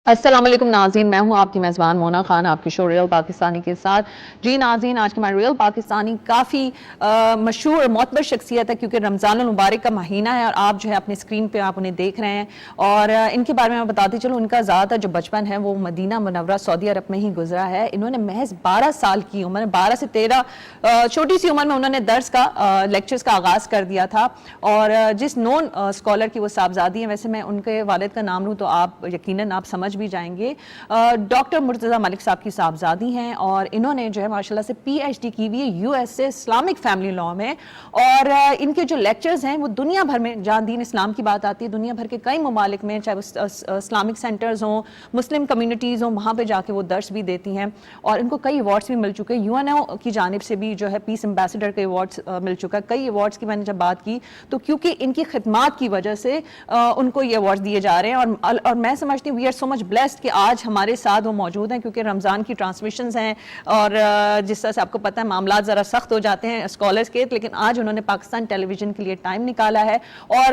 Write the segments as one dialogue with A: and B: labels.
A: السلام علیکم ناظرین، میں ہوں آپ کی میزبان مونا خان آپ کی شو ریئل پاکستانی کے ساتھ۔ جی ناظرین، آج کے ہمارے ریئل پاکستانی کافی مشہور اور معتبر شخصیت ہے، کیونکہ رمضان المبارک کا مہینہ ہے اور آپ جو ہے اپنے اسکرین پہ آپ انہیں دیکھ رہے ہیں، اور ان کے بارے میں میں بتاتی چلوں۔ ان کا زیادہ تر جو بچپن ہے وہ مدینہ منورہ سعودی عرب میں ہی گزرا ہے۔ انہوں نے محض 12 سال کی عمر، 12 سے 13 چھوٹی سی عمر میں انہوں نے درس کا لیکچرز کا آغاز کر دیا تھا، اور جس نون اسکالر کی وہ صاحبزادی ہیں، ویسے میں ان کے والد کا نام لوں تو آپ یقیناً آپ سمجھ بھی جائیں گے، ڈاکٹر مرتضیٰ ملک صاحب کی صاحبزادی ہیں، اور انہوں نے جو ہے ماشاءاللہ سے پی ایچ ڈی کی ہوئی ہے یو ایس سے اسلامک فیملی لاء میں، اور ان کے جو لیکچرز ہیں وہ دنیا بھر میں، جہاں دین اسلام کی بات آتی ہے، دنیا بھر کے کئی ممالک میں، چاہے وہ اسلامک سینٹرز ہوں، مسلم کمیونٹیز ہوں، وہاں پہ جا کے وہ درس بھی دیتی ہیں، اور ان کو کئی ایوارڈس بھی مل چکے ہیں۔ یو این او کی جانب سے بھی جو ہے پیس امبیسڈر کے ایوارڈس مل چکا ہے۔ کئی ایوارڈس کی میں نے جب بات کی تو کیونکہ ان کی خدمات کی وجہ سے ان کو یہ ایوارڈ دیے جا رہے ہیں، اور میں سمجھتی ہوں we are so much blessed کہ آج ہمارے ساتھ وہ موجود ہیں، کیونکہ رمضان کی ٹرانسمیشنز ہیں، اور جس طرح سے آپ کو پتہ ہے معاملات ذرا سخت ہو جاتے ہیں اسکالرز کے، لیکن آج انہوں نے پاکستان ٹیلی ویژن کے لیے ٹائم نکالا ہے، اور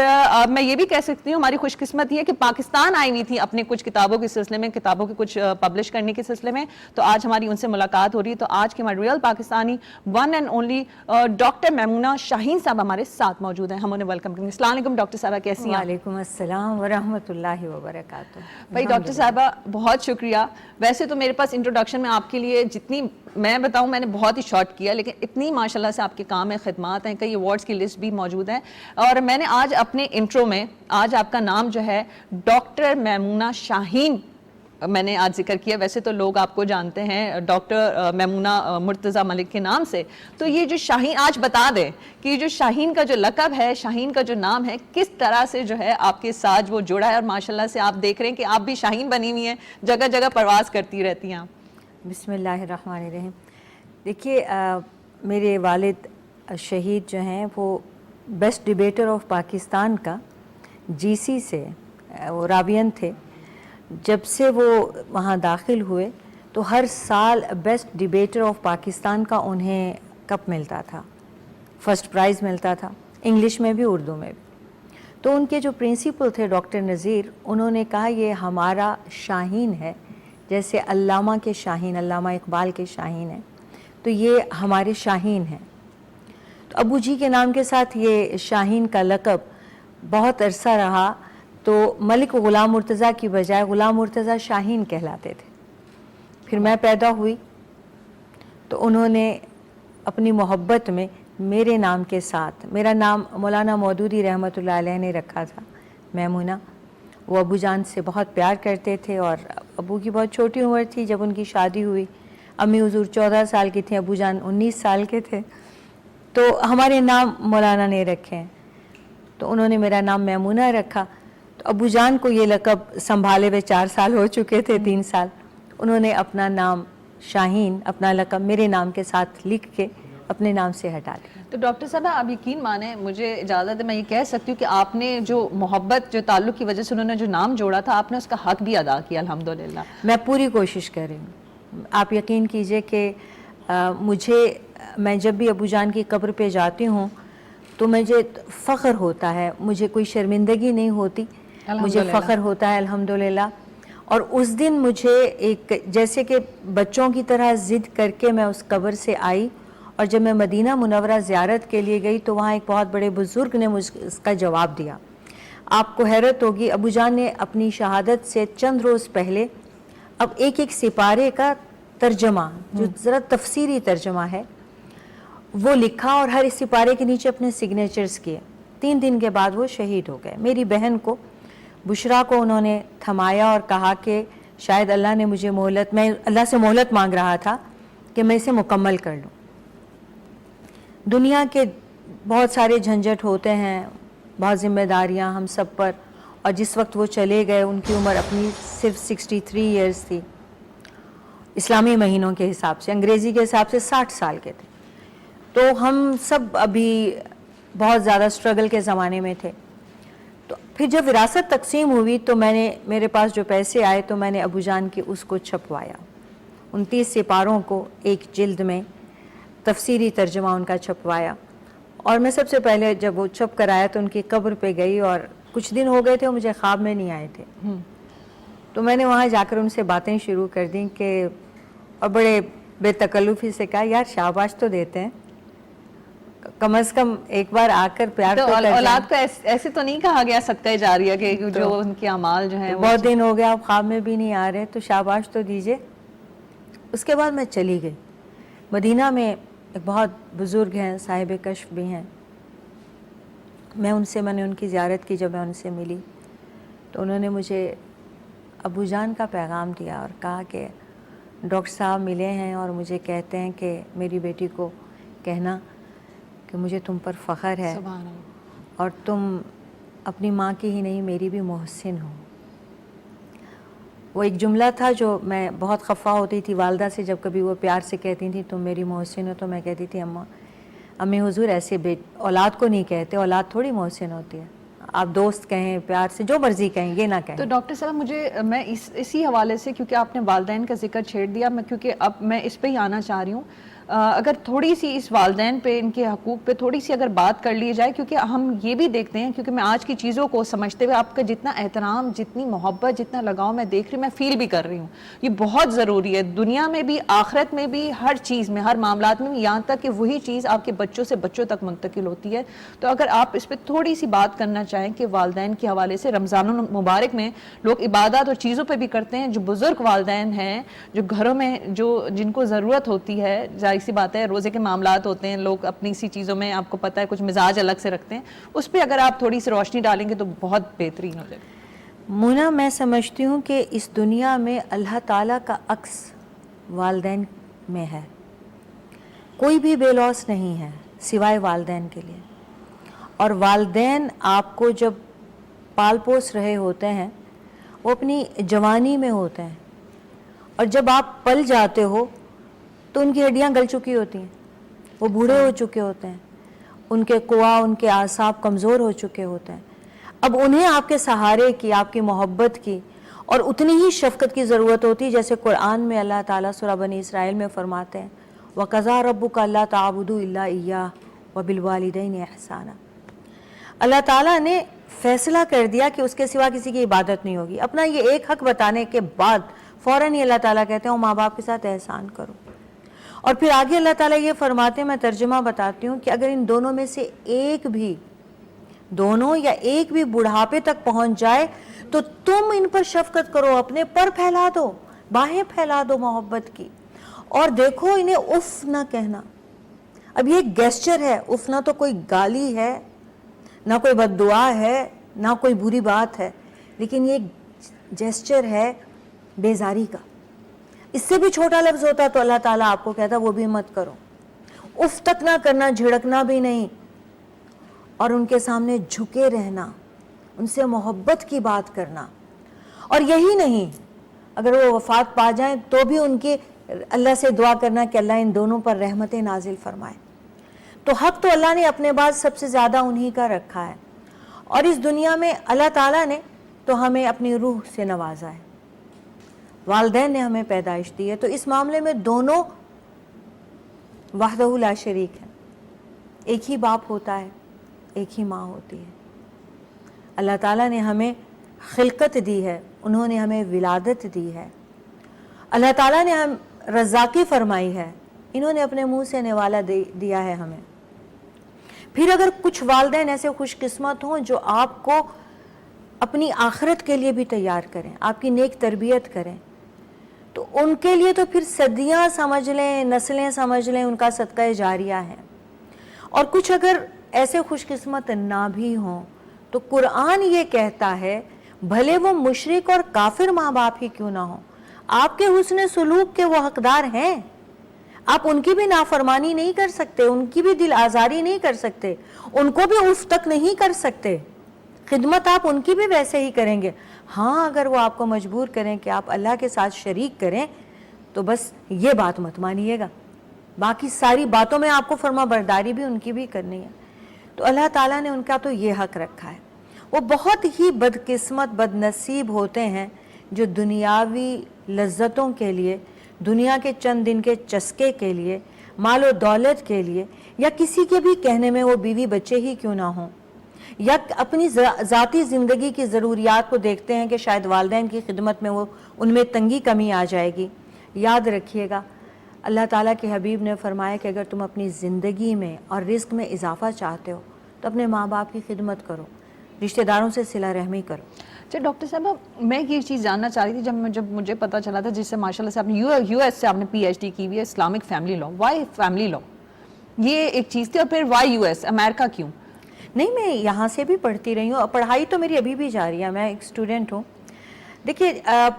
A: میں یہ بھی کہہ سکتی ہوں ہماری خوش قسمتی ہے کہ پاکستان آئی ہوئی تھی اپنے کچھ کتابوں کے سلسلے میں، کتابوں کے کچھ پبلش کرنے کے سلسلے میں، تو آج ہماری ان سے ملاقات ہو رہی ہے۔ تو آج کے ہمارے real Pakistani one and only doctor Maimoona Shaheen صاحب ہمارے ساتھ موجود ہیں، ہم انہیں ویلکم کریں گے۔ السلام علیکم ڈاکٹر صاحبہ، کیسی ہیں؟
B: وعلیکم السلام ورحمۃ اللہ وبرکاتہ۔
A: بھائی ڈاکٹر صاحبہ بہت شکریہ۔ ویسے تو میرے پاس انٹروڈکشن میں آپ کے لیے جتنی میں بتاؤں میں نے بہت ہی شارٹ کیا، لیکن اتنی ماشاءاللہ سے آپ کے کام ہیں، خدمات ہیں، کئی ایوارڈز کی لسٹ بھی موجود ہیں، اور میں نے آج اپنے انٹرو میں آج آپ کا نام جو ہے ڈاکٹر میمونہ شاہین میں نے آج ذکر کیا۔ ویسے تو لوگ آپ کو جانتے ہیں ڈاکٹر میمونہ مرتضیٰ ملک کے نام سے، تو یہ جو شاہین، آج بتا دیں کہ یہ جو شاہین کا جو لقب ہے، شاہین کا جو نام ہے، کس طرح سے جو ہے آپ کے ساتھ وہ جڑا ہے، اور ماشاءاللہ سے آپ دیکھ رہے ہیں کہ آپ بھی شاہین بنی ہوئی ہیں، جگہ جگہ پرواز کرتی رہتی ہیں۔
B: بسم اللہ الرحمن الرحیم۔ دیکھیے میرے والد شہید جو ہیں وہ بیسٹ ڈیبیٹر آف پاکستان کا جی سی سے وہ راوین تھے۔ جب سے وہ وہاں داخل ہوئے تو ہر سال بیسٹ ڈیبیٹر آف پاکستان کا انہیں کپ ملتا تھا، فرسٹ پرائز ملتا تھا، انگلش میں بھی اردو میں بھی۔ تو ان کے جو پرنسپل تھے ڈاکٹر نذیر، انہوں نے کہا یہ ہمارا شاہین ہے، جیسے علامہ کے شاہین، علامہ اقبال کے شاہین ہیں، تو یہ ہمارے شاہین ہیں۔ تو ابو جی کے نام کے ساتھ یہ شاہین کا لقب بہت عرصہ رہا، تو ملک غلام مرتضیٰ کی بجائے غلام مرتضیٰ شاہین کہلاتے تھے۔ پھر میں پیدا ہوئی تو انہوں نے اپنی محبت میں میرے نام کے ساتھ، میرا نام مولانا مودودی رحمۃ اللہ علیہ نے رکھا تھا، میمونہ۔ وہ ابو جان سے بہت پیار کرتے تھے، اور ابو کی بہت چھوٹی عمر تھی جب ان کی شادی ہوئی۔ امی حضور 14 سال کی تھیں، ابو جان 19 سال کے تھے، تو ہمارے نام مولانا نے رکھے ہیں، تو انہوں نے میرا نام میمونہ رکھا۔ تو ابو جان کو یہ لقب سنبھالے ہوئے 4 سال ہو چکے تھے، 3 سال، انہوں نے اپنا نام شاہین، اپنا لقب میرے نام کے ساتھ لکھ کے اپنے نام سے ہٹا دیا۔
A: تو ڈاکٹر صاحبہ آپ یقین مانیں، مجھے اجازت ہے میں یہ کہہ سکتی ہوں کہ آپ نے جو محبت، جو تعلق کی وجہ سے انہوں نے جو نام جوڑا تھا، آپ نے اس کا حق بھی ادا کیا الحمدللہ۔
B: میں پوری کوشش کر رہی ہوں۔ آپ یقین کیجئے کہ میں جب بھی ابو جان کی قبر پہ جاتی ہوں تو مجھے فخر ہوتا ہے، مجھے کوئی شرمندگی نہیں ہوتی، مجھے فخر ہوتا ہے الحمدللہ۔ اور اس دن مجھے ایک جیسے کہ بچوں کی طرح ضد کر کے میں اس قبر سے آئی، اور جب میں مدینہ منورہ زیارت کے لیے گئی تو وہاں ایک بہت بڑے بزرگ نے مجھ اس کا جواب دیا۔ آپ کو حیرت ہوگی، ابو جان نے اپنی شہادت سے چند روز پہلے اب ایک ایک سپارے کا ترجمہ، جو ذرا تفسیری ترجمہ ہے، وہ لکھا، اور ہر اس سپارے کے نیچے اپنے سگنیچرز کیے۔ 3 دن کے بعد وہ شہید ہو گئے۔ میری بہن کو، بشرا کو، انہوں نے تھمایا اور کہا کہ شاید اللہ نے مجھے مہلت، میں اللہ سے مہلت مانگ رہا تھا کہ میں اسے مکمل کر لوں۔ دنیا کے بہت سارے جھنجٹ ہوتے ہیں، بہت ذمہ داریاں ہم سب پر، اور جس وقت وہ چلے گئے ان کی عمر اپنی صرف 63 ایئرز تھی، اسلامی مہینوں کے حساب سے، انگریزی کے حساب سے 60 سال کے تھے۔ تو ہم سب ابھی بہت زیادہ سٹرگل کے زمانے میں تھے۔ تو پھر جب وراثت تقسیم ہوئی تو میرے پاس جو پیسے آئے تو میں نے ابو جان کی اس کو چھپوایا، 29 سپاروں کو ایک جلد میں تفسیری ترجمہ ان کا چھپوایا، اور میں سب سے پہلے جب وہ چھپ کر آیا تو ان کی قبر پہ گئی، اور کچھ دن ہو گئے تھے وہ مجھے خواب میں نہیں آئے تھے۔ تو میں نے وہاں جا کر ان سے باتیں شروع کر دیں کہ اور بڑے بے تکلفی سے کہا یار شاباش تو دیتے ہیں, کم از کم ایک بار آ کر پیار
A: تو
B: تو کر جائیں.
A: اولاد کو ایسے تو نہیں کہا گیا صدقہ جاریہ کہ جو ان کے اعمال جو ہیں
B: بہت دن ہو گیا آپ خواب میں بھی نہیں آ رہے تو شاباش تو دیجئے. اس کے بعد میں چلی گئی. مدینہ میں ایک بہت بزرگ ہیں, صاحب کشف بھی ہیں, میں نے ان کی زیارت کی. جب میں ان سے ملی تو انہوں نے مجھے ابو جان کا پیغام دیا اور کہا کہ ڈاکٹر صاحب ملے ہیں اور مجھے کہتے ہیں کہ میری بیٹی کو کہنا کہ مجھے تم پر فخر ہے
A: سبحان اللہ.
B: اور تم اپنی ماں کی ہی نہیں میری بھی محسن ہو. وہ ایک جملہ تھا جو میں بہت خفا ہوتی تھی والدہ سے جب کبھی وہ پیار سے کہتی تھیں تم میری محسن ہو, تو میں کہتی تھی امی حضور ایسے اولاد کو نہیں کہتے, اولاد تھوڑی محسن ہوتی ہے, آپ دوست کہیں پیار سے جو مرضی کہیں, یہ نہ کہیں.
A: تو ڈاکٹر صاحب میں اسی حوالے سے, کیونکہ آپ نے والدین کا ذکر چھیڑ دیا, کیونکہ اب میں اس پہ ہی آنا چاہ رہی ہوں, اگر تھوڑی سی اس والدین پہ, ان کے حقوق پہ تھوڑی سی اگر بات کر لی جائے, کیونکہ ہم یہ بھی دیکھتے ہیں, کیونکہ میں آج کی چیزوں کو سمجھتے ہوئے آپ کا جتنا احترام, جتنی محبت, جتنا لگاؤ میں دیکھ رہی ہوں, میں فیل بھی کر رہی ہوں, یہ بہت ضروری ہے دنیا میں بھی, آخرت میں بھی, ہر چیز میں, ہر معاملات میں بھی, یہاں تک کہ وہی چیز آپ کے بچوں سے بچوں تک منتقل ہوتی ہے. تو اگر آپ اس پہ تھوڑی سی بات کرنا چاہیں کہ والدین کے حوالے سے رمضان المبارک میں لوگ عبادات اور چیزوں پہ بھی کرتے ہیں, جو بزرگ والدین ہیں, جو گھروں میں جن کو ضرورت ہوتی ہے, ظاہر سی بات ہے روزے کے معاملات ہوتے ہیں, لوگ اپنی سی چیزوں میں آپ کو پتہ ہے کچھ مزاج الگ سے رکھتے ہیں, اس پہ اگر آپ تھوڑی سی روشنی ڈالیں گے تو بہت بہترین ہو جائے.
B: مونا میں سمجھتی ہوں کہ اس دنیا میں اللہ تعالیٰ کا عکس والدین میں ہے. کوئی بھی بے لوث نہیں ہے سوائے والدین کے لیے. اور والدین آپ کو جب پال پوس رہے ہوتے ہیں وہ اپنی جوانی میں ہوتے ہیں, اور جب آپ پل جاتے ہو تو ان کی ہڈیاں گل چکی ہوتی ہیں, وہ بوڑھے ہو چکے ہوتے ہیں, ان کے قوا, ان کے اعصاب کمزور ہو چکے ہوتے ہیں. اب انہیں آپ کے سہارے کی, آپ کی محبت کی اور اتنی ہی شفقت کی ضرورت ہوتی ہے, جیسے قرآن میں اللہ تعالیٰ سورہ بنی اسرائیل میں فرماتے ہیں وَقَضَىٰ رَبُّكَ أَلَّا تَعْبُدُوا إِلَّا إِيَّاهُ وَبِالْوَالِدَيْنِ إِحْسَانًا. اللہ تعالیٰ نے فیصلہ کر دیا کہ اس کے سوا کسی کی عبادت نہیں ہوگی. اپنا یہ ایک حق بتانے کے بعد فوراً ہی اللہ تعالیٰ کہتے ہیں ماں باپ کے ساتھ احسان کرو. اور پھر آگے اللہ تعالیٰ یہ فرماتے ہیں, میں ترجمہ بتاتی ہوں, کہ اگر ان دونوں میں سے دونوں یا ایک بھی بڑھاپے تک پہنچ جائے تو تم ان پر شفقت کرو, اپنے پر پھیلا دو, باہیں پھیلا دو محبت کی, اور دیکھو انہیں اف نہ کہنا. اب یہ گیسچر ہے, اف نہ تو کوئی گالی ہے, نہ کوئی بد دعا ہے, نہ کوئی بری بات ہے, لیکن یہ جیسچر ہے بیزاری کا. اس سے بھی چھوٹا لفظ ہوتا تو اللہ تعالیٰ آپ کو کہتا وہ بھی مت کرو. اف تک نہ کرنا, جھڑکنا بھی نہیں, اور ان کے سامنے جھکے رہنا, ان سے محبت کی بات کرنا. اور یہی نہیں, اگر وہ وفات پا جائیں تو بھی ان کی اللہ سے دعا کرنا کہ اللہ ان دونوں پر رحمتیں نازل فرمائے. تو حق تو اللہ نے اپنے بعد سب سے زیادہ انہی کا رکھا ہے, اور اس دنیا میں اللہ تعالیٰ نے تو ہمیں اپنی روح سے نوازا ہے, والدین نے ہمیں پیدائش دی ہے. تو اس معاملے میں دونوں وحدہ لا شریک ہیں. ایک ہی باپ ہوتا ہے, ایک ہی ماں ہوتی ہے. اللہ تعالیٰ نے ہمیں خلقت دی ہے, انہوں نے ہمیں ولادت دی ہے. اللہ تعالیٰ نے ہم رزاقی فرمائی ہے, انہوں نے اپنے منہ سے نوالا دیا ہے ہمیں. پھر اگر کچھ والدین ایسے خوش قسمت ہوں جو آپ کو اپنی آخرت کے لیے بھی تیار کریں, آپ کی نیک تربیت کریں, تو ان کے لیے تو پھر صدیاں سمجھ لیں, نسلیں سمجھ لیں, ان کا صدقہ جاریہ ہے. اور کچھ اگر ایسے خوش قسمت نہ بھی ہوں تو قرآن یہ کہتا ہے بھلے وہ مشرک اور کافر ماں باپ ہی کیوں نہ ہوں, آپ کے حسن سلوک کے وہ حقدار ہیں. آپ ان کی بھی نافرمانی نہیں کر سکتے, ان کی بھی دل آزاری نہیں کر سکتے, ان کو بھی اف تک نہیں کر سکتے, خدمت آپ ان کی بھی ویسے ہی کریں گے. ہاں اگر وہ آپ کو مجبور کریں کہ آپ اللہ کے ساتھ شریک کریں تو بس یہ بات مت مانیے گا, باقی ساری باتوں میں آپ کو فرما برداری بھی ان کی بھی کرنی ہے. تو اللہ تعالیٰ نے ان کا تو یہ حق رکھا ہے. وہ بہت ہی بدقسمت بد نصیب ہوتے ہیں جو دنیاوی لذتوں کے لیے, دنیا کے چند دن کے چسکے کے لیے, مال و دولت کے لیے, یا کسی کے بھی کہنے میں وہ بیوی بچے ہی کیوں نہ ہوں, یا اپنی ذاتی زندگی کی ضروریات کو دیکھتے ہیں کہ شاید والدین کی خدمت میں وہ ان میں تنگی کمی آ جائے گی. یاد رکھیے گا اللہ تعالیٰ کے حبیب نے فرمایا کہ اگر تم اپنی زندگی میں اور رزق میں اضافہ چاہتے ہو تو اپنے ماں باپ کی خدمت کرو, رشتہ داروں سے صلہ رحمی کرو.
A: اچھا ڈاکٹر صاحبہ, میں یہ چیز جاننا چاہ رہی تھی جب مجھے پتا چلا تھا, جس سے ماشاء اللہ سے آپ نے یو ایس سے آپ نے پی ایچ ڈی کی ہوئی ہے, اسلامک فیملی لا. وائی فیملی لا, یہ ایک چیز تھی, اور پھر وائی یو ایس, امریکہ کیوں؟
B: نہیں, میں یہاں سے بھی پڑھتی رہی ہوں, اور پڑھائی تو میری ابھی بھی جاری ہے, میں ایک اسٹوڈنٹ ہوں. دیکھیے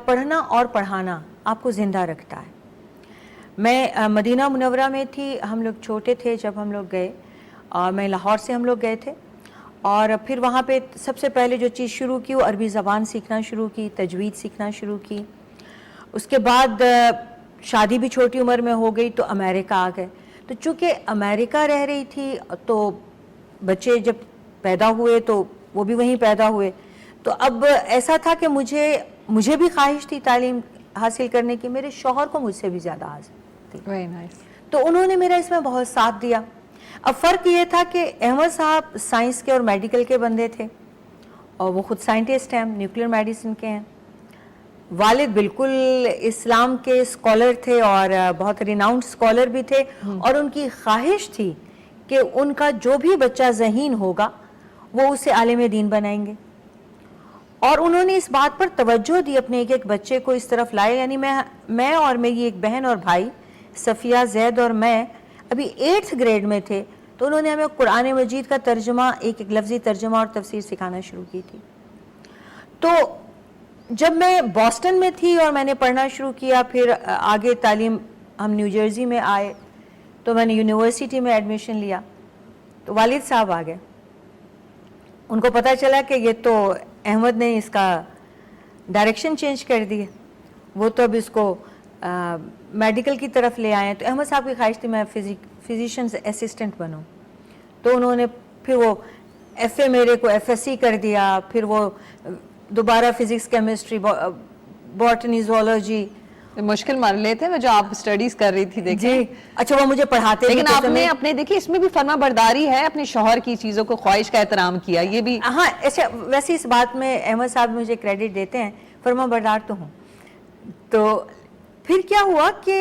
B: پڑھنا اور پڑھانا آپ کو زندہ رکھتا ہے. میں مدینہ منورہ میں تھی, ہم لوگ چھوٹے تھے جب ہم لوگ گئے, اور میں لاہور سے ہم لوگ گئے تھے, اور پھر وہاں پہ سب سے پہلے جو چیز شروع کی وہ عربی زبان سیکھنا شروع کی, تجوید سیکھنا شروع کی. اس کے بعد شادی بھی چھوٹی عمر میں ہو گئی تو امریکہ آ گئے. تو چونکہ امریکہ رہ رہی تھی تو بچے جب پیدا ہوئے تو وہ بھی وہیں پیدا ہوئے, تو اب ایسا تھا کہ مجھے بھی خواہش تھی تعلیم حاصل کرنے کی, میرے شوہر کو مجھ سے بھی زیادہ حاصل تھی,
A: ویری نائس.
B: تو انہوں نے میرا اس میں بہت ساتھ دیا. اب فرق یہ تھا کہ احمد صاحب سائنس کے اور میڈیکل کے بندے تھے, اور وہ خود سائنٹسٹ ہیں, نیوکلیئر میڈیسن کے ہیں. والد بالکل اسلام کے اسکالر تھے, اور بہت ریناؤنڈ اسکالر بھی تھے, اور ان کی خواہش تھی کہ ان کا جو بھی بچہ ذہین ہوگا وہ اسے عالم دین بنائیں گے. اور انہوں نے اس بات پر توجہ دی, اپنے ایک ایک بچے کو اس طرف لائے. یعنی میں اور میری ایک بہن اور بھائی صفیہ, زید اور میں ابھی 8th گریڈ میں تھے, تو انہوں نے ہمیں قرآن مجید کا ترجمہ, ایک ایک لفظی ترجمہ اور تفسیر سکھانا شروع کی تھی. تو جب میں بوسٹن میں تھی اور میں نے پڑھنا شروع کیا, پھر آگے تعلیم ہم نیو جرسی میں آئے, تو میں نے یونیورسٹی میں ایڈمیشن لیا. تو والد صاحب آ گئے, ان کو پتہ چلا کہ یہ تو احمد نے اس کا ڈائریکشن چینج کر دی ہے, وہ تو اب اس کو میڈیکل کی طرف لے آئے ہیں. تو احمد صاحب کی خواہش تھی میں فزیشینز اسسٹنٹ بنوں, تو انہوں نے پھر وہ ایف اے میرے کو ایف ایس سی کر دیا, پھر وہ دوبارہ فزکس, کیمسٹری, باٹنی, زوالوجی.
A: مشکل مرحلے تھے جو آپ اسٹڈیز کر رہی تھی, دیکھیں.
B: جی اچھا, وہ مجھے پڑھاتے
A: لیکن آپ نے اپنے, دیکھیں اس میں بھی فرما برداری ہے, اپنے شوہر کی چیزوں کو, خواہش کا احترام کیا, یہ بھی.
B: ہاں ایسا, ویسے اس بات میں احمد صاحب مجھے کریڈٹ دیتے ہیں, فرما بردار تو ہوں. تو پھر کیا ہوا کہ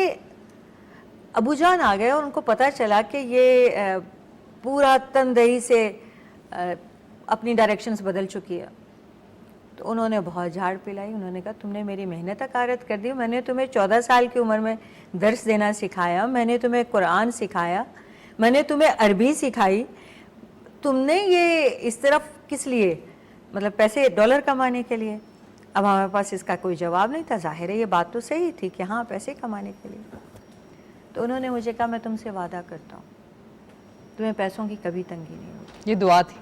B: ابو جان آ گئے, اور ان کو پتہ چلا کہ یہ پورا تندہی سے اپنی ڈائریکشنز بدل چکی ہے. تو انہوں نے بہت جھاڑ پلائی, انہوں نے کہا تم نے میری محنت حقارت کر دی, میں نے تمہیں 14 سال کی عمر میں درس دینا سکھایا, میں نے تمہیں قرآن سکھایا, میں نے تمہیں عربی سکھائی, تم نے یہ اس طرف کس لیے, مطلب پیسے ڈالر کمانے کے لیے. اب ہمارے پاس اس کا کوئی جواب نہیں تھا. ظاہر ہے یہ بات تو صحیح تھی کہ ہاں پیسے کمانے کے لیے. تو انہوں نے مجھے کہا میں تم سے وعدہ کرتا ہوں تمہیں پیسوں کی کبھی تنگی نہیں ہوگی.
A: یہ دعا تھی,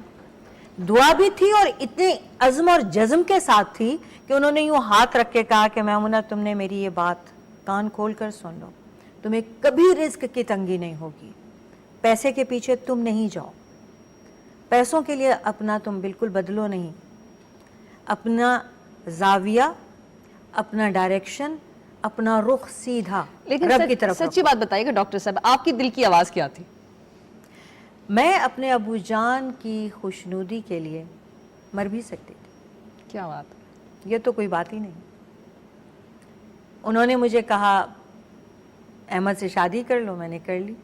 B: دعا بھی تھی, اور اتنے عزم اور جزم کے ساتھ تھی کہ انہوں نے یوں ہاتھ رکھ کے کہا کہ میمونہ تم نے میری یہ بات کان کھول کر سن لو, تمہیں کبھی رزق کی تنگی نہیں ہوگی, پیسے کے پیچھے تم نہیں جاؤ, پیسوں کے لیے اپنا تم بالکل بدلو نہیں, اپنا زاویہ, اپنا ڈائریکشن, اپنا رخ سیدھا رب کی طرف.
A: سچی بات بتائیے گا ڈاکٹر صاحب, آپ کی دل کی آواز کیا تھی؟
B: میں اپنے ابو جان کی خوشنودی کے لیے مر بھی سکتی تھی.
A: کیا بات,
B: یہ تو کوئی بات ہی نہیں. انہوں نے مجھے کہا احمد سے شادی کر لو, میں نے کر لی.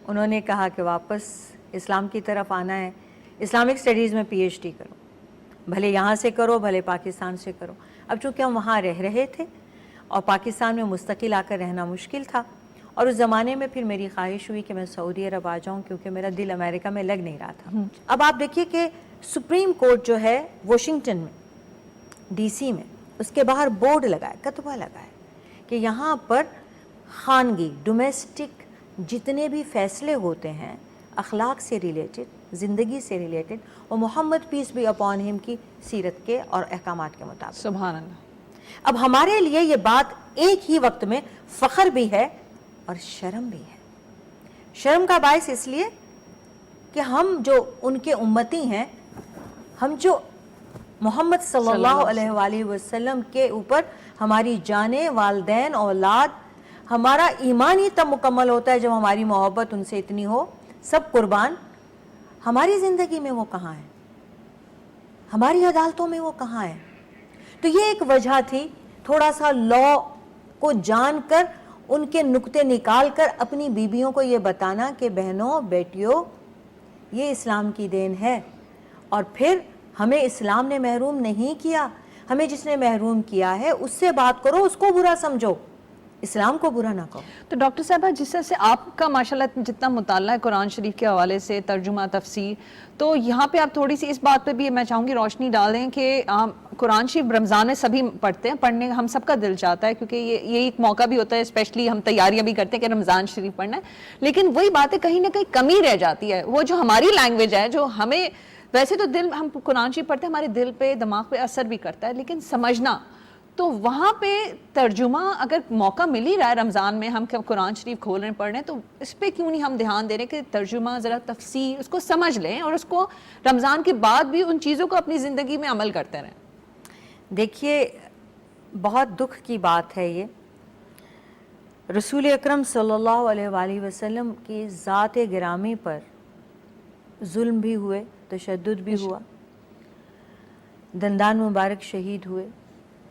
B: انہوں نے کہا کہ واپس اسلام کی طرف آنا ہے, اسلامک اسٹڈیز میں پی ایچ ڈی کرو, بھلے یہاں سے کرو بھلے پاکستان سے کرو. اب چونکہ ہم وہاں رہ رہے تھے اور پاکستان میں مستقل آ کر رہنا مشکل تھا, اور اس زمانے میں پھر میری خواہش ہوئی کہ میں سعودی عرب آ جاؤں, کیونکہ میرا دل امریکہ میں لگ نہیں رہا تھا. اب آپ دیکھیے کہ سپریم کورٹ جو ہے واشنگٹن میں, ڈی سی میں, اس کے باہر بورڈ لگا ہے, کتبہ لگا ہے کہ یہاں پر خانگی, ڈومیسٹک جتنے بھی فیصلے ہوتے ہیں اخلاق سے ریلیٹڈ, زندگی سے ریلیٹڈ, اور محمد پیس بی اپون ہم کی سیرت کے اور احکامات کے مطابق.
A: سبحان اللہ.
B: اب ہمارے لیے یہ بات ایک ہی وقت میں فخر بھی ہے اور شرم بھی ہے. شرم کا باعث اس لیے کہ ہم جو ان کے امتی ہیں, ہم جو محمد صلی اللہ علیہ وآلہ وسلم کے اوپر ہماری جانیں, والدین, اولاد, ہمارا ایمان ہی تب مکمل ہوتا ہے جب ہماری محبت ان سے اتنی ہو, سب قربان. ہماری زندگی میں وہ کہاں ہے؟ ہماری عدالتوں میں وہ کہاں ہے؟ تو یہ ایک وجہ تھی تھوڑا سا لا کو جان کر ان کے نقطے نکال کر اپنی بیویوں کو یہ بتانا کہ بہنوں بیٹیوں یہ اسلام کی دین ہے، اور پھر ہمیں اسلام نے محروم نہیں کیا، ہمیں جس نے محروم کیا ہے اس سے بات کرو، اس کو برا سمجھو، اسلام کو برا نہ کہو۔
A: تو ڈاکٹر صاحبہ جس طرح سے آپ کا ماشاءاللہ جتنا مطالعہ ہے قرآن شریف کے حوالے سے، ترجمہ تفسیر، تو یہاں پہ آپ تھوڑی سی اس بات پہ بھی میں چاہوں گی روشنی ڈالیں کہ قرآن شریف رمضان میں سبھی پڑھتے ہیں، پڑھنے ہم سب کا دل چاہتا ہے کیونکہ یہ ایک موقع بھی ہوتا ہے، اسپیشلی ہم تیاریاں بھی کرتے ہیں کہ رمضان شریف پڑھنا ہے، لیکن وہی باتیں کہیں نہ کہیں کمی رہ جاتی ہے، وہ جو ہماری لینگویج ہے، جو ہمیں ویسے تو دل ہم قرآن شریف پڑھتے ہیں ہمارے دل پہ دماغ پہ اثر بھی کرتا ہے، لیکن سمجھنا تو وہاں پہ ترجمہ اگر موقع مل ہی رہا ہے رمضان میں ہم قرآن شریف کھول رہے ہیں پڑھ رہے ہیں تو اس پہ کیوں نہیں ہم دھیان دے رہے کہ ترجمہ ذرا تفسیر اس کو سمجھ لیں اور اس کو رمضان کے بعد بھی ان چیزوں کو اپنی زندگی میں عمل کرتے رہیں۔
B: دیکھیے بہت دکھ کی بات ہے، یہ رسول اکرم صلی اللہ علیہ وآلہ وسلم کی ذات گرامی پر ظلم بھی ہوئے، تشدد بھی ہوا، دندان مبارک شہید ہوئے،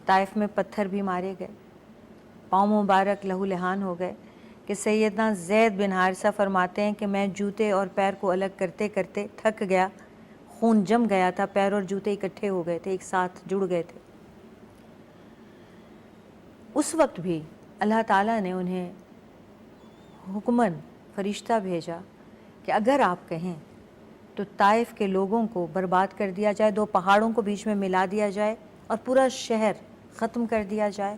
B: طائف میں پتھر بھی مارے گئے، پاؤں مبارک لہو لہان ہو گئے، کہ سیدنا زید بن حارثہ فرماتے ہیں کہ میں جوتے اور پیر کو الگ کرتے کرتے تھک گیا، خون جم گیا تھا، پیر اور جوتے اکٹھے ہو گئے تھے، ایک ساتھ جڑ گئے تھے۔ اس وقت بھی اللہ تعالیٰ نے انہیں حکماً فرشتہ بھیجا کہ اگر آپ کہیں تو طائف کے لوگوں کو برباد کر دیا جائے، دو پہاڑوں کو بیچ میں ملا دیا جائے اور پورا شہر ختم کر دیا جائے،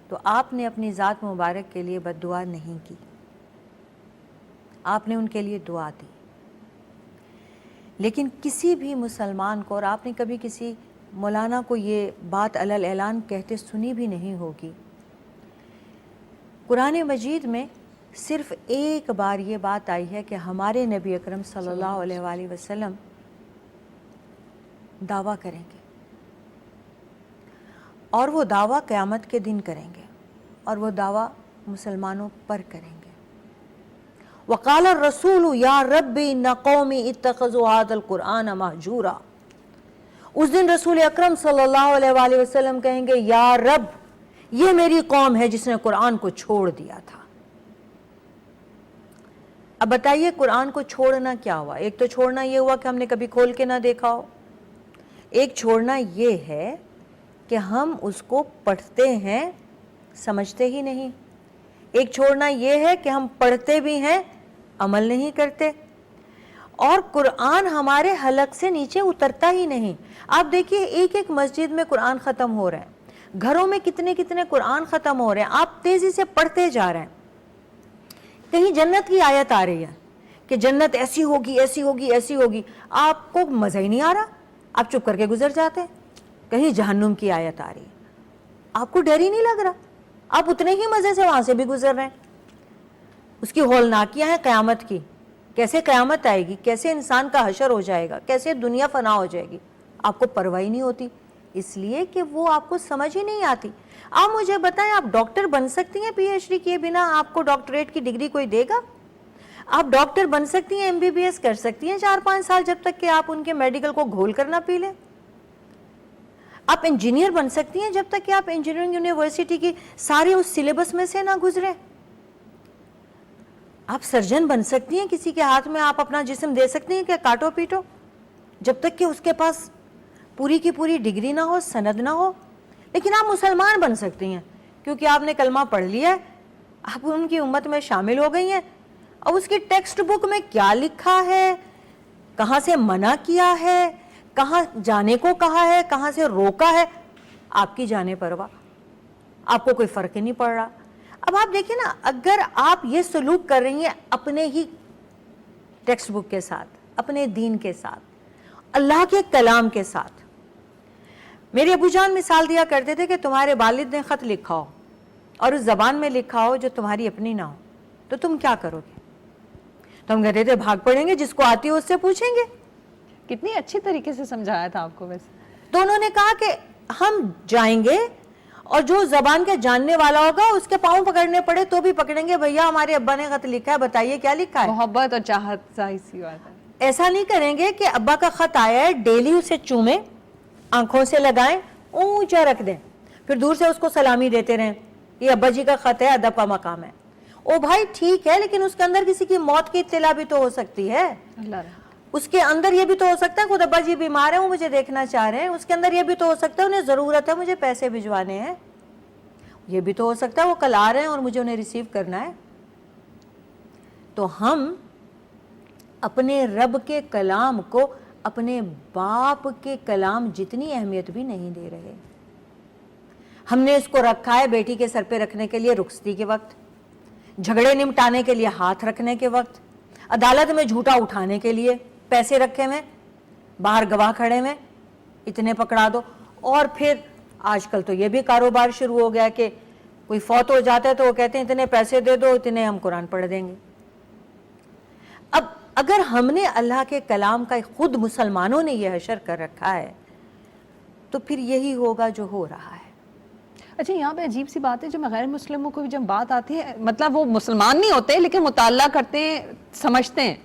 B: تو آپ نے اپنی ذات مبارک کے لیے بد دعا نہیں کی، آپ نے ان کے لیے دعا دی۔ لیکن کسی بھی مسلمان کو، اور آپ نے کبھی کسی مولانا کو یہ بات علل اعلان کہتے سنی بھی نہیں ہوگی، قرآن مجید میں صرف ایک بار یہ بات آئی ہے کہ ہمارے نبی اکرم صلی اللہ علیہ وآلہ وسلم دعویٰ کریں گے، اور وہ دعویٰ قیامت کے دن کریں گے، اور وہ دعویٰ مسلمانوں پر کریں گے۔ وَقَالَ الرَّسُولُ يَا رَبِّ إِنَّ قَوْمِي اتَّخَذُوا هَذَا الْقُرْآنَ مَهْجُورًا۔ اس دن رسول اکرم صلی اللہ علیہ وآلہ وسلم کہیں گے یا رب یہ میری قوم ہے جس نے قرآن کو چھوڑ دیا تھا۔ اب بتائیے قرآن کو چھوڑنا کیا ہوا؟ ایک تو چھوڑنا یہ ہوا کہ ہم نے کبھی کھول کے نہ دیکھا ہو، ایک چھوڑنا یہ ہے کہ ہم اس کو پڑھتے ہیں سمجھتے ہی نہیں، ایک چھوڑنا یہ ہے کہ ہم پڑھتے بھی ہیں عمل نہیں کرتے، اور قرآن ہمارے حلق سے نیچے اترتا ہی نہیں۔ آپ دیکھیے ایک ایک مسجد میں قرآن ختم ہو رہے ہیں، گھروں میں کتنے کتنے قرآن ختم ہو رہے ہیں، آپ تیزی سے پڑھتے جا رہے ہیں، کہیں جنت کی آیت آ رہی ہے کہ جنت ایسی ہوگی ایسی ہوگی ایسی ہوگی، آپ کو مزہ ہی نہیں آ رہا، آپ چپ کر کے گزر جاتے ہیں۔ کہیں جہنم کی آیت آ رہی ہے، آپ کو ڈر ہی نہیں لگ رہا، آپ اتنے ہی مزے سے وہاں سے بھی گزر رہے ہیں۔ اس کی ہولناکیاں ہیں قیامت کی، کیسے قیامت آئے گی، کیسے انسان کا حشر ہو جائے گا، کیسے دنیا فنا ہو جائے گی، آپ کو پرواہ ہی نہیں ہوتی، اس لیے کہ وہ آپ کو سمجھ ہی نہیں آتی۔ آپ مجھے بتائیں آپ ڈاکٹر بن سکتی ہیں پی ایچ ڈی کیے بنا؟ آپ کو ڈاکٹریٹ کی ڈگری کوئی دے گا؟ آپ ڈاکٹر بن سکتی ہیں، ایم بی بی ایس کر سکتی ہیں 4-5 سال، جب تک کہ آپ ان کے میڈیکل کو گھول کر نہ پی لیں۔ آپ انجینئر بن سکتی ہیں جب تک کہ آپ انجینئرنگ یونیورسٹی کی سارے اس سلیبس میں سے نہ گزرے۔ آپ سرجن بن سکتی ہیں، کسی کے ہاتھ میں آپ اپنا جسم دے سکتی ہیں کہ کاٹو پیٹو، جب تک کہ اس کے پاس پوری کی پوری ڈگری نہ ہو، سند نہ ہو۔ لیکن آپ مسلمان بن سکتی ہیں کیونکہ آپ نے کلمہ پڑھ لیا ہے، آپ ان کی امت میں شامل ہو گئی ہیں، اب اس کی ٹیکسٹ بک میں کیا لکھا ہے، کہاں سے منع کیا ہے، کہاں جانے کو کہا ہے، کہاں سے روکا ہے، آپ کی جانے پرواہ، آپ کو کوئی فرق ہی نہیں پڑ رہا۔ اب آپ دیکھیں نا، اگر آپ یہ سلوک کر رہی ہیں اپنے ہی ٹیکسٹ بک کے ساتھ، اپنے دین کے ساتھ، اللہ کے کلام کے ساتھ۔ میرے ابو جان مثال دیا کرتے تھے کہ تمہارے والد نے خط لکھا ہو اور اس زبان میں لکھا ہو جو تمہاری اپنی نہ ہو، تو تم کیا کرو گے؟ تو ہم کہتے تھے بھاگ پڑیں گے، جس کو آتی ہو اس سے پوچھیں گے۔
A: کتنی اچھی طریقے سے سمجھایا تھا آپ کو ویسے۔
B: تو انہوں نے کہا کہ ہم جائیں گے اور جو زبان کے جاننے والا ہوگا اس کے پاؤں پکڑنے پڑے تو بھی پکڑیں گے، بھیا ہمارے ابا نے خط لکھا ہے، بتائیے کیا لکھا ہے۔
A: محبت اور چاہت ظاہر سی بات ہے۔
B: ایسا نہیں کریں گے کہ ابا کا خط آیا ہے ڈیلی اسے چومیں، آنکھوں سے لگائیں, اونچا رکھ دیں, پھر دور سے اس کو سلامی دیتے رہیں, یہ ابا جی کا خط ہے, ادب کا مقام ہے. او بھائی ٹھیک ہے, لیکن اس کے اندر کسی کی موت کی اطلاع بھی تو ہو سکتی ہے. اس کے اندر یہ بھی تو ہو سکتا ہے خود ابا جی بیمار ہیں, وہ مجھے دیکھنا چاہ رہے ہیں. اس کے اندر یہ بھی تو ہو سکتا ہے انہیں ضرورت ہے مجھے پیسے بھجوانے ہیں. یہ بھی تو ہو سکتا ہے وہ کل آ رہے ہیں اور مجھے انہیں ریسیو کرنا ہے. تو ہم اپنے رب کے کلام کو اپنے باپ کے کلام جتنی اہمیت بھی نہیں دے رہے. ہم نے اس کو رکھا ہے بیٹی کے سر پہ رکھنے کے لیے رخصتی کے وقت, جھگڑے نمٹانے کے لیے ہاتھ رکھنے کے وقت, عدالت میں جھوٹا اٹھانے کے لیے پیسے رکھے ہوئے, باہر گواہ کھڑے ہوئے, اتنے پکڑا دو. اور پھر آج کل تو یہ بھی کاروبار شروع ہو گیا کہ کوئی فوت ہو جاتا ہے تو وہ کہتے ہیں اتنے پیسے دے دو, اتنے ہم قرآن پڑھ دیں گے. اب اگر ہم نے اللہ کے کلام کا خود مسلمانوں نے یہ حشر کر رکھا ہے تو پھر یہی ہوگا جو ہو رہا ہے.
A: اچھا یہاں پہ عجیب سی بات ہے, جو غیر مسلموں کو بھی جب بات آتی ہے, مطلب وہ مسلمان نہیں ہوتے لیکن مطالعہ کرتے ہیں, سمجھتے ہیں,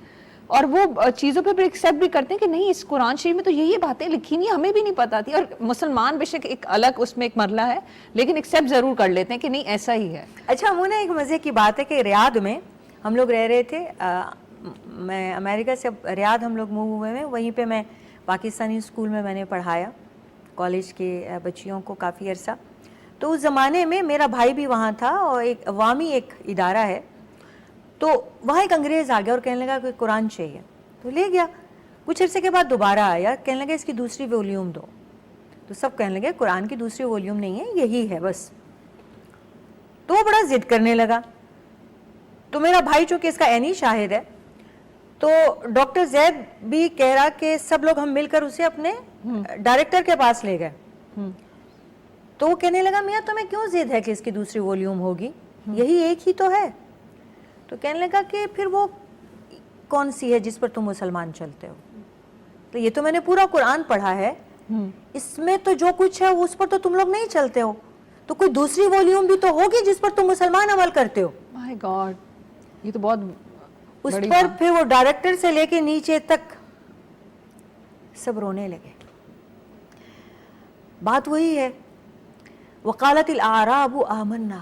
A: اور وہ چیزوں پہ بھی ایکسیپٹ بھی کرتے ہیں کہ نہیں اس قرآن شریف میں تو یہ باتیں لکھی نہیں, ہمیں بھی نہیں پتا تھی. اور مسلمان بے شک ایک الگ اس میں ایک مرحلہ ہے, لیکن ایکسیپٹ ضرور کر لیتے ہیں کہ نہیں ایسا ہی ہے.
B: اچھا مونا, ایک مزے کی بات ہے کہ ریاض میں ہم لوگ رہ رہے تھے, میں امریکہ سے ریاض ہم لوگ موو ہوئے ہیں, وہیں پہ میں پاکستانی اسکول میں نے پڑھایا کالج کے بچیوں کو کافی عرصہ. تو اس زمانے میں میرا بھائی بھی وہاں تھا, اور ایک عوامی ایک ادارہ ہے, تو وہاں ایک انگریز آ گیا اور کہنے لگا کہ قرآن چاہیے, تو لے گیا. کچھ عرصے کے بعد دوبارہ آیا, کہنے لگا اس کی دوسری والیوم دو. تو سب کہنے لگے قرآن کی دوسری والیوم نہیں ہے, یہی ہے بس. تو وہ بڑا ضد کرنے لگا. تو میرا بھائی چونکہ اس کا عینی شاہد ہے, تو ڈاکٹر زید بھی کہہ رہا کہ سب لوگ ہم مل کر اسے اپنے ڈائریکٹر کے پاس لے گئے. تو وہ کہنے لگا میاں تمہیں کیوں ضد ہے کہ اس کی دوسری والیوم ہوگی, یہی ایک ہی تو ہے. تو کہنے لگا کہ پھر وہ کون سی ہے جس پر تم مسلمان چلتے ہو, تو یہ تو میں نے پورا قرآن پڑھا ہے, اس میں تو جو کچھ ہے اس پر تو تم لوگ نہیں چلتے ہو, تو کوئی دوسری والیوم بھی تو ہوگی جس پر تم مسلمان عمل کرتے ہو.
A: مائی گاڈ, یہ تو بہت
B: اس پر پھر وہ ڈائریکٹر سے لے کے نیچے تک سب رونے لگے. بات وہی ہے, وقالت الاعراب آمنا.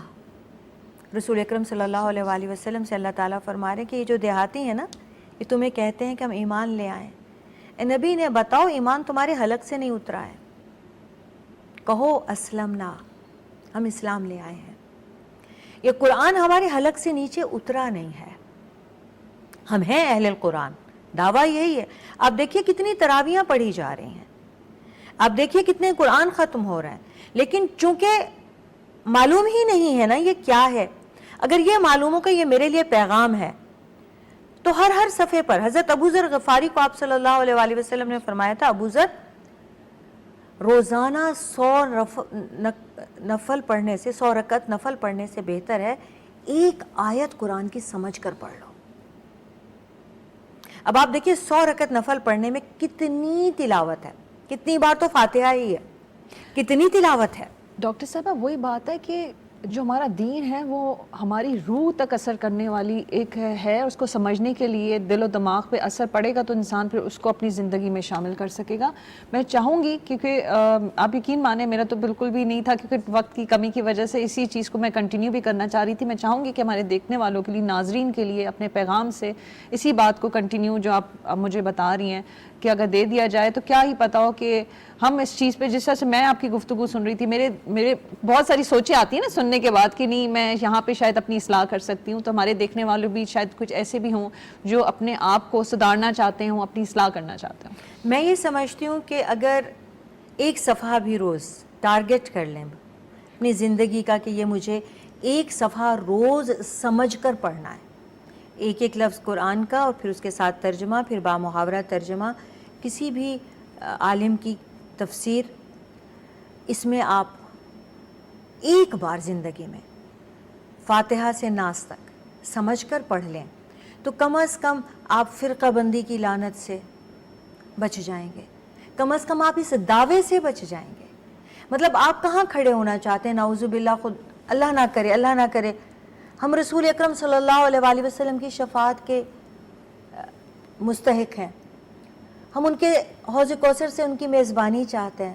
B: رسول اکرم صلی اللہ علیہ وآلہ وسلم سے اللہ تعالیٰ فرما رہے کہ یہ جو دیہاتی ہیں نا, یہ تمہیں کہتے ہیں کہ ہم ایمان لے آئیں. اے نبی نے بتاؤ ایمان تمہارے حلق سے نہیں اترا ہے, کہو اسلمنا, ہم اسلام لے آئے ہیں. یہ قرآن ہمارے حلق سے نیچے اترا نہیں ہے, ہم ہیں اہل القرآن, دعویٰ یہی ہے. آپ دیکھیے کتنی تراویحاں پڑھی جا رہی ہیں, آپ دیکھیے کتنے قرآن ختم ہو رہے ہیں, لیکن چونکہ معلوم ہی نہیں ہے نا یہ کیا ہے. اگر یہ معلوم ہو کہ یہ میرے لیے پیغام ہے, تو ہر صفحے پر حضرت ابو ذر غفاری کو آپ صلی اللہ علیہ وآلہ وسلم نے فرمایا تھا, ابو ذر روزانہ 100 نفل پڑھنے سے, 100 رکعت نفل پڑھنے سے بہتر ہے ایک آیت قرآن کی سمجھ کر پڑھ لو. اب آپ دیکھیے 100 رکعت نفل پڑھنے میں کتنی تلاوت ہے, کتنی بار تو فاتحہ ہی ہے, کتنی تلاوت ہے.
A: ڈاکٹر صاحبہ وہی بات ہے کہ جو ہمارا دین ہے وہ ہماری روح تک اثر کرنے والی ایک ہے, اس کو سمجھنے کے لیے دل و دماغ پہ اثر پڑے گا تو انسان پھر اس کو اپنی زندگی میں شامل کر سکے گا. میں چاہوں گی کیونکہ آپ یقین مانیں میرا تو بالکل بھی نہیں تھا, کیونکہ وقت کی کمی کی وجہ سے اسی چیز کو میں کنٹینیو بھی کرنا چاہ رہی تھی. میں چاہوں گی کہ ہمارے دیکھنے والوں کے لیے, ناظرین کے لیے اپنے پیغام سے اسی بات کو کنٹینیو جو آپ مجھے بتا رہی ہیں کہ اگر دے دیا جائے تو کیا ہی پتا ہو کہ ہم اس چیز پہ, جس طرح سے میں آپ کی گفتگو سن رہی تھی, میرے بہت ساری سوچیں آتی ہیں نا سننے کے بعد کہ نہیں میں یہاں پہ شاید اپنی اصلاح کر سکتی ہوں. تو ہمارے دیکھنے والوں بھی شاید کچھ ایسے بھی ہوں جو اپنے آپ کو سدھارنا چاہتے ہوں, اپنی اصلاح کرنا چاہتے ہوں.
B: میں یہ سمجھتی ہوں کہ اگر ایک صفحہ بھی روز ٹارگٹ کر لیں اپنی زندگی کا کہ یہ مجھے ایک صفحہ روز سمجھ کر پڑھنا ہے, ایک لفظ قرآن کا اور پھر اس کے ساتھ ترجمہ, پھر بامحاورہ ترجمہ, کسی بھی عالم کی تفسیر, اس میں آپ ایک بار زندگی میں فاتحہ سے ناس تک سمجھ کر پڑھ لیں تو کم از کم آپ فرقہ بندی کی لعنت سے بچ جائیں گے, کم از کم آپ اس دعوے سے بچ جائیں گے. مطلب آپ کہاں کھڑے ہونا چاہتے ہیں, نعوذ باللہ, خود اللہ نہ کرے, اللہ نہ کرے ہم رسول اکرم صلی اللہ علیہ وآلہ وسلم کی شفاعت کے مستحق ہیں, ہم ان کے حوض کوثر سے ان کی میزبانی چاہتے ہیں,